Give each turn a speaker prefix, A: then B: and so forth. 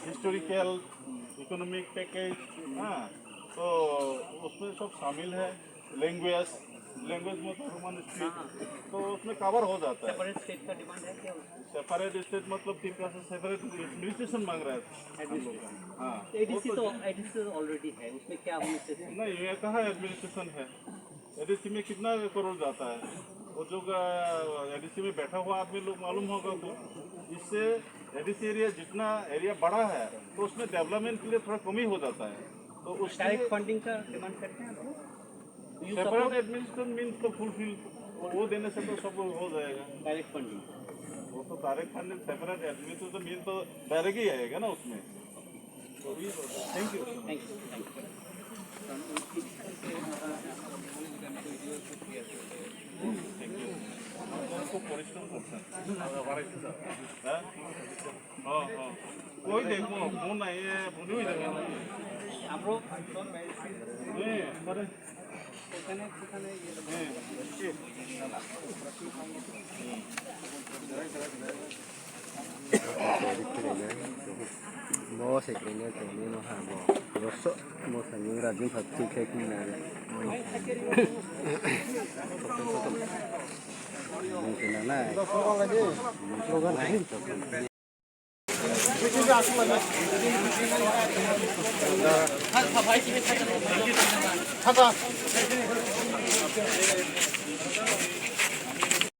A: Historical economic package, हाँ, तो उसमें सब शामिल है। लैंग्वेज में तो ह्यूमन स्पीच, तो उसमें कवर हो जाता है।
B: सेपरेट स्टेट का डिमांड है क्या?
A: सेपरेट स्टेट मतलब 3 से सेपरेट एडमिनिस्ट्रेशन मांग रहा है हम लोग का। हाँ,
B: एडीसी तो ऑलरेडी है, उसमें क्या होने से?
A: नहीं, ये कहाँ एडमिनिस्ट्रेशन है। एडीसी में कितना करोड़ जाता है, वो जो एडीसी में बैठा हुआ आदमी लोग मालूम होगा को। इससे एडीसी एरिया जितना एरिया बड़ा है तो उसमें डेवलपमेंट के लिए थोड़ा कमी हो जाता है, तो उस
B: डायरेक्ट फंडिंग का डिमांड करते हैं आप?
A: सेपरेट एडमिनिस्ट्रेशन मीन्स तो फुलफिल वो देने से तो सब हो जाएगा।
B: डायरेक्ट फंडिंग,
A: वो तो direct funding, separate administration mean तो डायरेक्ट ही आएगा ना उसमें। तो थैंक यू। পরিশ্রম করছেন হ্যাঁ হ্যাঁ হ্যাঁ ওই দেখবো ফোন নাই বুঝেই দেখেন
B: আমরাও
A: হ্যাঁ
B: ওখানে সেখানে
C: bố sẽ cái này cái này nó hàng bò nó sợ một thành những là những thật chi cái này mình cái này slogan này
B: भाई